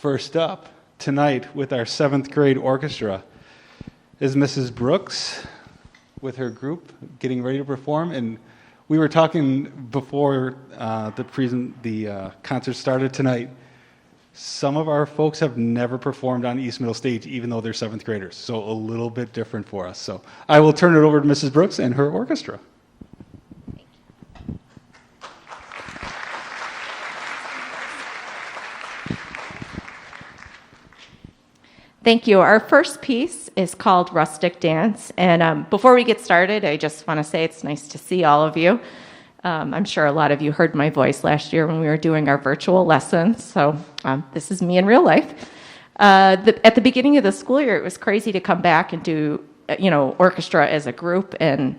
First up tonight with our 7th grade orchestra is Mrs. Brooks with her group getting ready to perform. And we were talking before the concert started tonight. Some of our folks have never performed on East Middle Stage, even though they're 7th graders. So a little bit different for us. So I will turn it over to Mrs. Brooks and her orchestra. Thank you. Our first piece is called Rustic Dance. And before we get started, I just want to say it's nice to see all of you. I'm sure a lot of you heard my voice last year when we were doing our virtual lessons. So this is me in real life. At the beginning of the school year, it was crazy to come back and do, orchestra as a group. And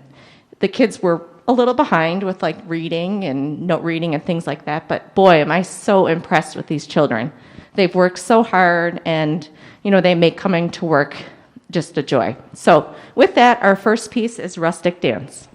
the kids were a little behind with like reading and note reading and things like that. But boy, am I so impressed with these children. They've worked so hard, and they make coming to work just a joy. So with that, our first piece is Rustic Dance.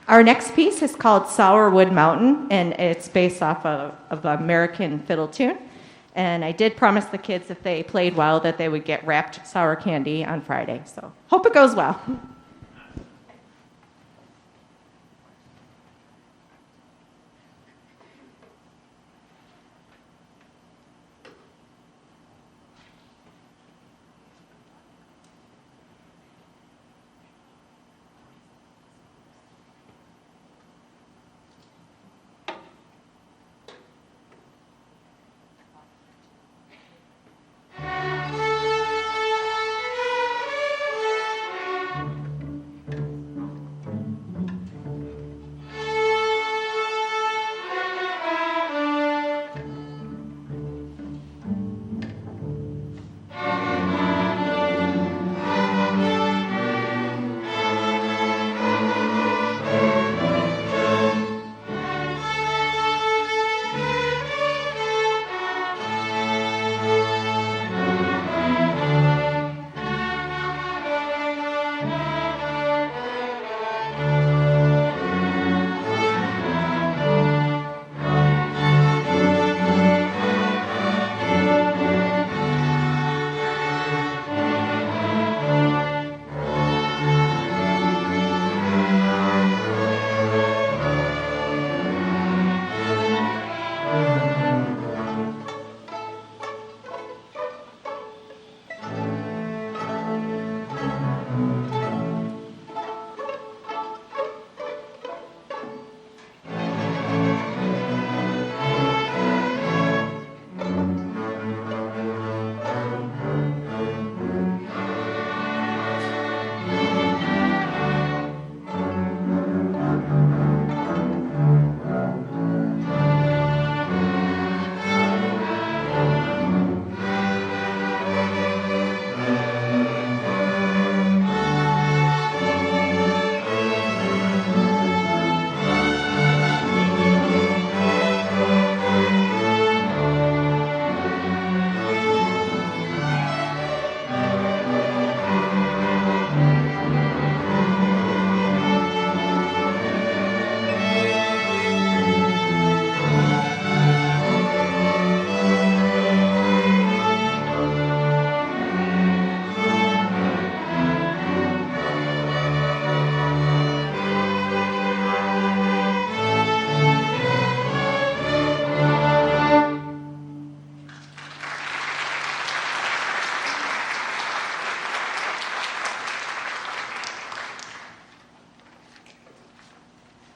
Our next piece is called Sourwood Mountain, and it's based off of an American fiddle tune. And I did promise the kids if they played well that they would get wrapped sour candy on Friday. So hope it goes well.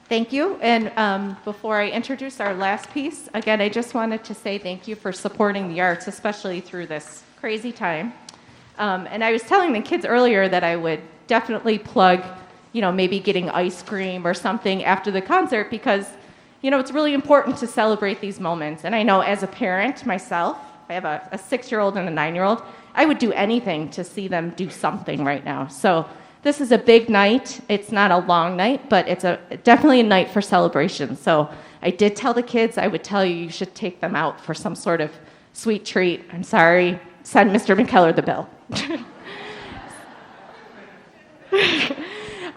Thank you. And before I introduce our last piece, again, I just wanted to say thank you for supporting the arts, especially through this crazy time. And I was telling the kids earlier that I would definitely plug, maybe getting ice cream or something after the concert because, it's really important to celebrate these moments. And I know as a parent myself, I have a 6-year-old and a 9-year-old, I would do anything to see them do something right now. So this is a big night. It's not a long night, but it's definitely a night for celebration. So I did tell the kids, I would tell you should take them out for some sort of sweet treat. I'm sorry, send Mr. McKellar the bill.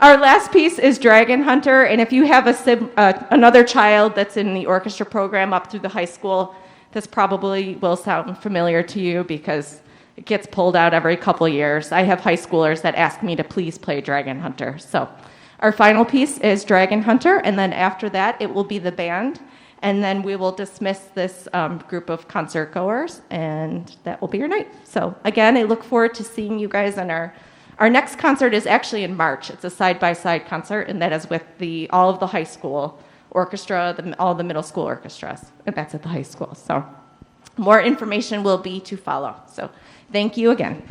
Our last piece is Dragon Hunter, and if you have another child that's in the orchestra program up through the high school, this probably will sound familiar to you because it gets pulled out every couple years. I have high schoolers that ask me to please play Dragon Hunter. So our final piece is Dragon Hunter, and then after that it will be the band, and then we will dismiss this group of concert goers, and that will be your night. So again, I look forward to seeing you guys on our next concert is actually in March. It's a side-by-side concert, and that is with all of the high school orchestra, all the middle school orchestras, and that's at the high school. So more information will be to follow. So thank you again.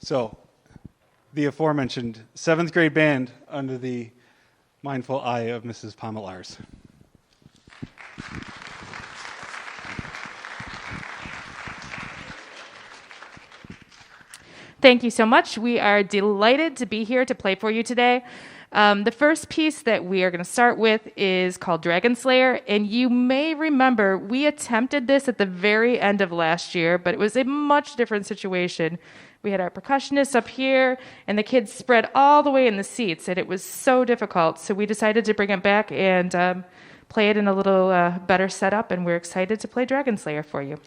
So, the aforementioned 7th grade band under the mindful eye of Mrs. Pomelars. Thank you so much. We are delighted to be here to play for you today. The first piece that we are going to start with is called Dragon Slayer, and you may remember we attempted this at the very end of last year, but it was a much different situation. We had our percussionist up here, and the kids spread all the way in the seats, and it was so difficult, so we decided to bring it back and play it in a little better setup, and we're excited to play Dragon Slayer for you.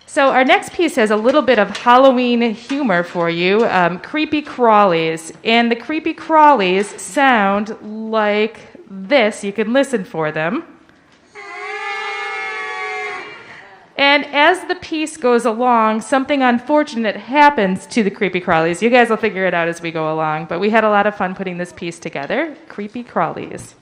So our next piece has a little bit of Halloween humor for you, creepy crawlies. And the creepy crawlies sound like this. You can listen for them. And as the piece goes along, something unfortunate happens to the creepy crawlies. You guys will figure it out as we go along, but we had a lot of fun putting this piece together. Creepy crawlies.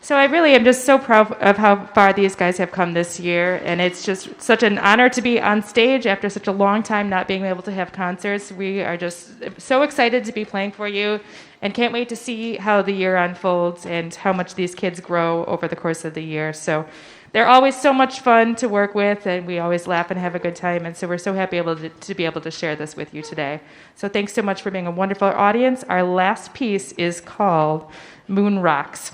So I really am just so proud of how far these guys have come this year, and it's just such an honor to be on stage after such a long time not being able to have concerts. We are just so excited to be playing for you and can't wait to see how the year unfolds and how much these kids grow over the course of the year. So they're always so much fun to work with, and we always laugh and have a good time, and so we're so happy to be able to share this with you today. So thanks so much for being a wonderful audience. Our last piece is called Moon Rocks.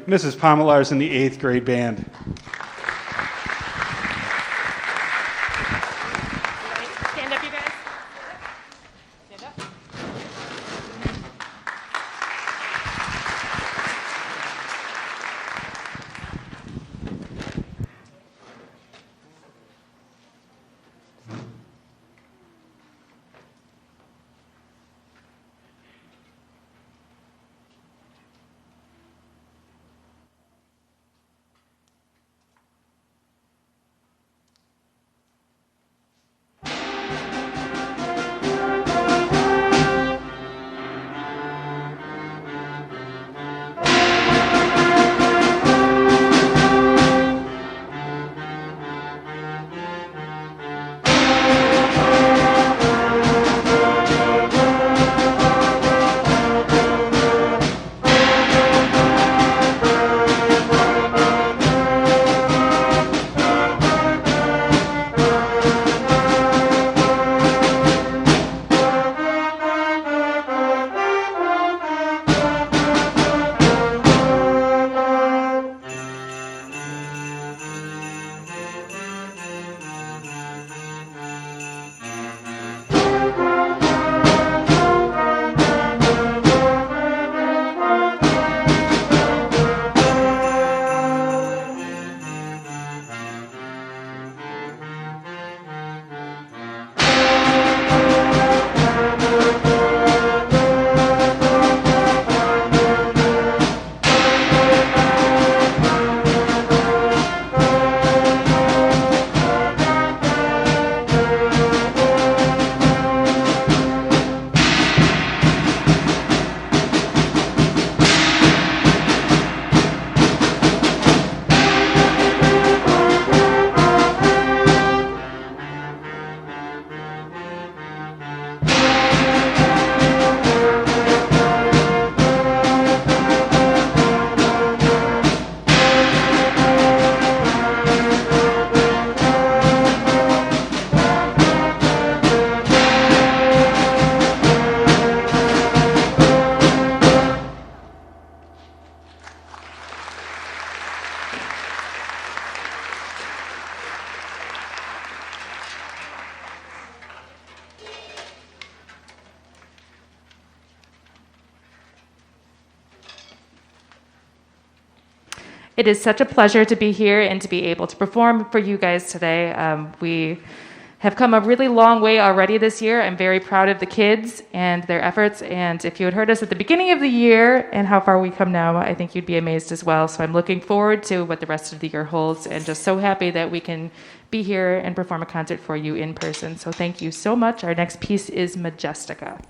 Mrs. Pomelar's in the 8th grade band. Stand up, you guys. Stand up. It is such a pleasure to be here and to be able to perform for you guys today. We have come a really long way already this year. I'm very proud of the kids and their efforts. And if you had heard us at the beginning of the year and how far we come now, I think you'd be amazed as well. So I'm looking forward to what the rest of the year holds and just so happy that we can be here and perform a concert for you in person. So thank you so much. Our next piece is Majestica.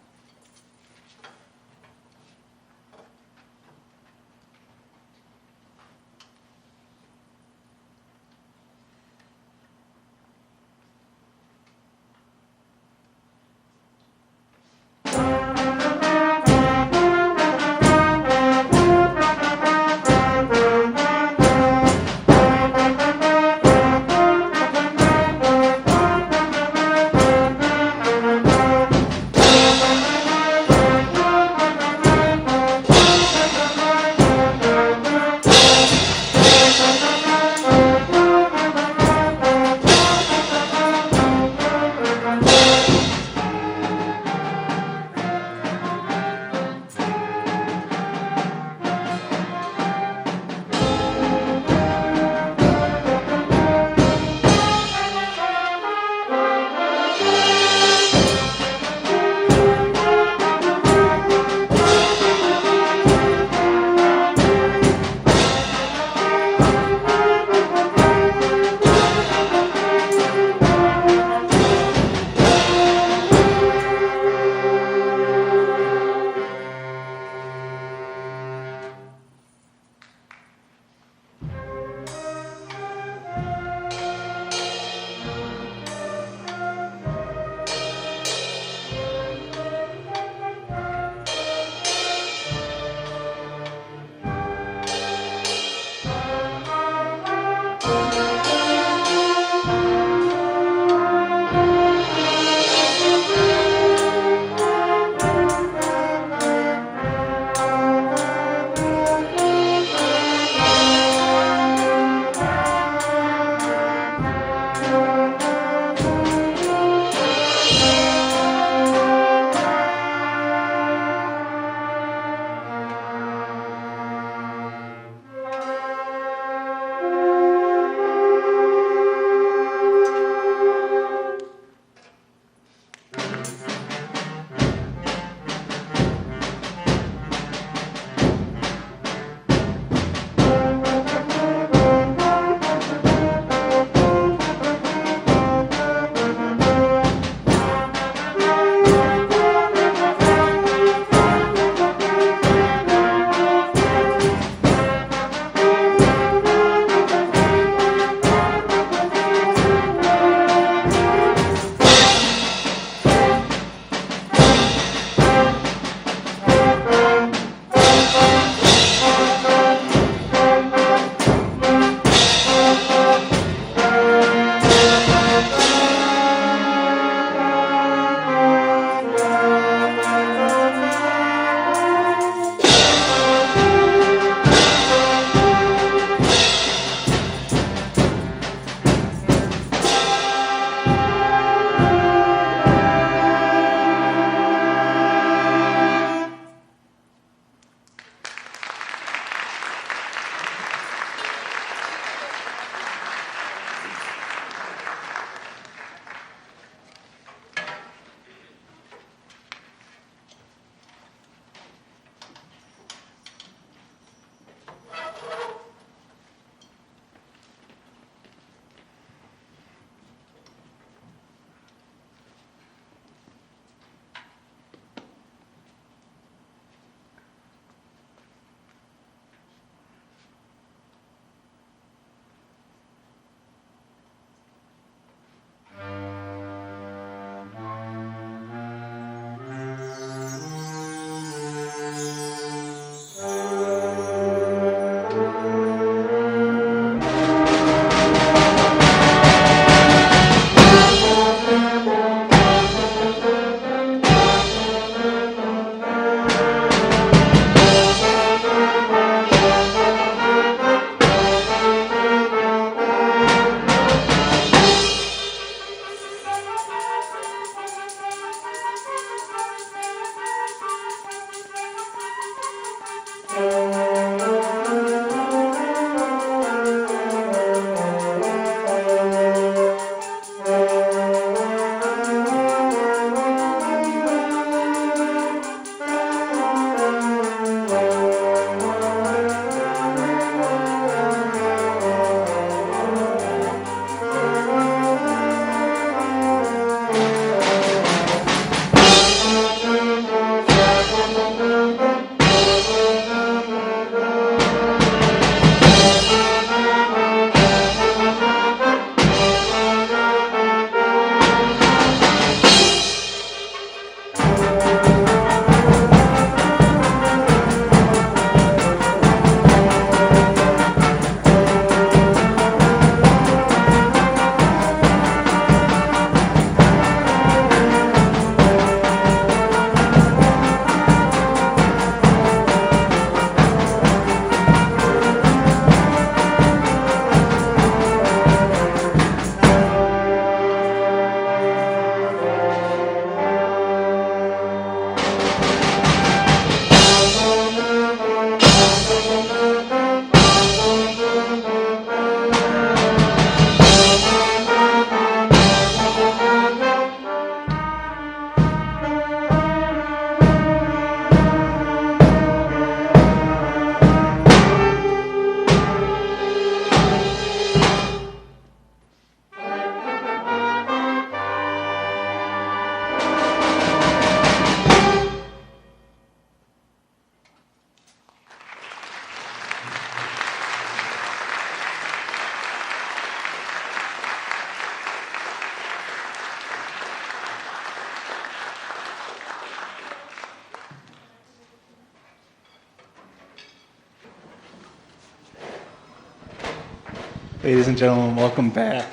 Ladies and gentlemen, welcome back.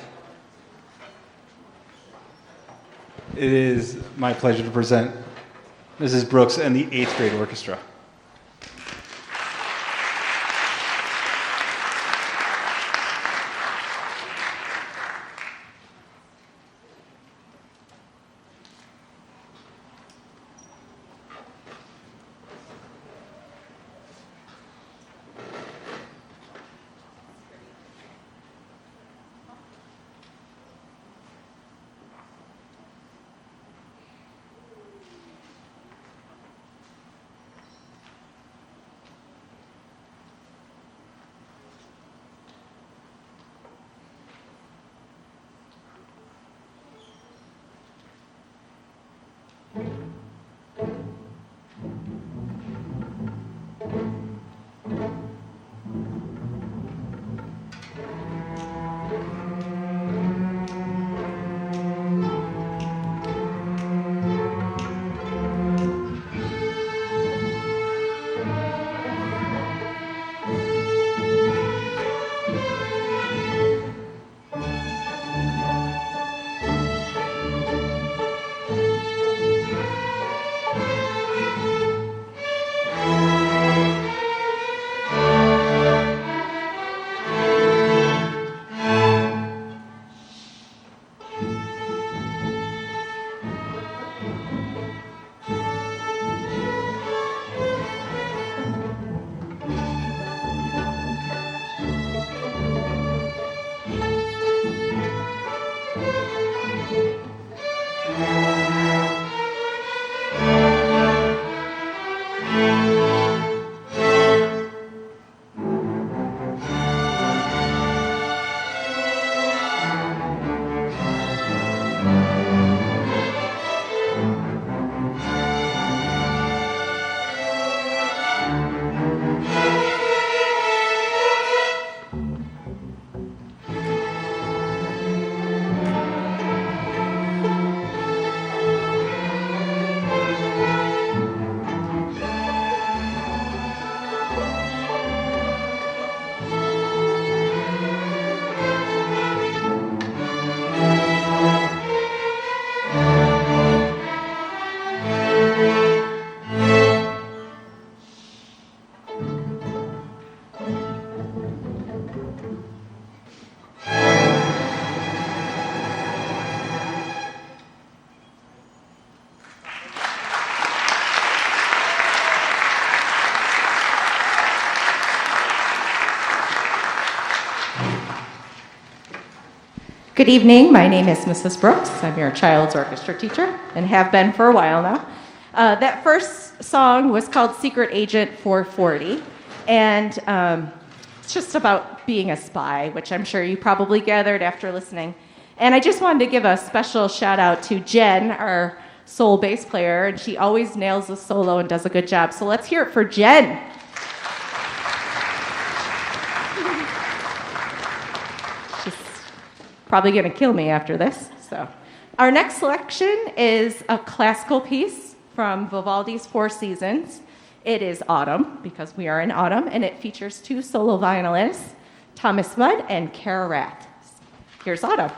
It is my pleasure to present Mrs. Brooks and the 8th grade orchestra. Good evening. My name is Mrs. Brooks. I'm your child's orchestra teacher and have been for a while now. That first song was called Secret Agent 440, and it's just about being a spy, which I'm sure you probably gathered after listening. And I just wanted to give a special shout out to Jen, our soul bass player, and she always nails the solo and does a good job. So let's hear it for Jen. Probably going to kill me after this. So, our next selection is a classical piece from Vivaldi's Four Seasons. It is autumn, because we are in autumn, and it features two solo violinists, Thomas Mudd and Kara Rath. Here's autumn.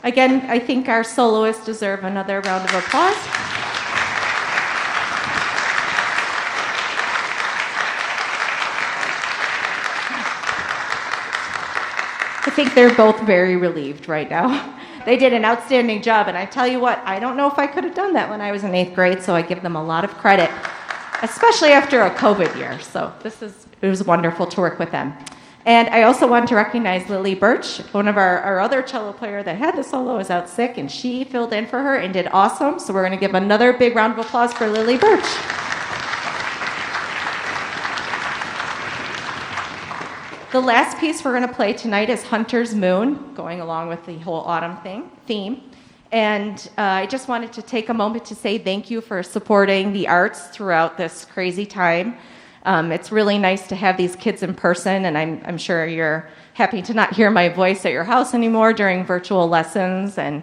Again, I think our soloists deserve another round of applause. I think they're both very relieved right now. They did an outstanding job, and I tell you what, I don't know if I could have done that when I was in 8th grade, so I give them a lot of credit, especially after a COVID year. So it was wonderful to work with them. And I also want to recognize Lily Birch, one of our other cello player that had the solo is out sick, and she filled in for her and did awesome. So we're going to give another big round of applause for Lily Birch. The last piece we're going to play tonight is Hunter's Moon, going along with the whole autumn theme. And I just wanted to take a moment to say thank you for supporting the arts throughout this crazy time. It's really nice to have these kids in person, and I'm sure you're happy to not hear my voice at your house anymore during virtual lessons and,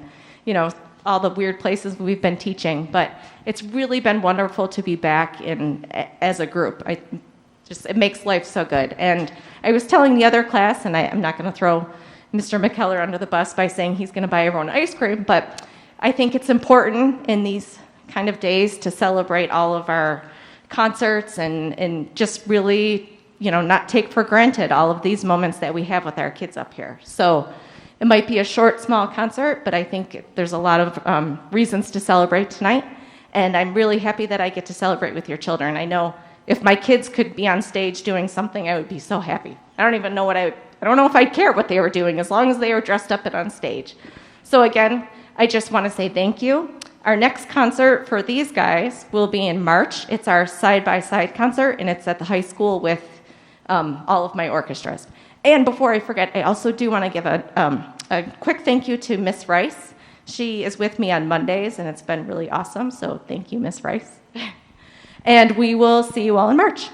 all the weird places we've been teaching. But it's really been wonderful to be back as a group. It makes life so good. And I was telling the other class, and I'm not going to throw Mr. McKellar under the bus by saying he's going to buy everyone ice cream, but I think it's important in these kind of days to celebrate all of our concerts and just really, not take for granted all of these moments that we have with our kids up here. So it might be a short, small concert, but I think there's a lot of reasons to celebrate tonight. And I'm really happy that I get to celebrate with your children. I know if my kids could be on stage doing something, I would be so happy. I don't know if I'd care what they were doing as long as they were dressed up and on stage. So again, I just want to say thank you. Our next concert for these guys will be in March. It's our side-by-side concert, and it's at the high school with all of my orchestras. And before I forget, I also do want to give a quick thank you to Miss Rice. She is with me on Mondays, and it's been really awesome, so thank you, Miss Rice. And we will see you all in March.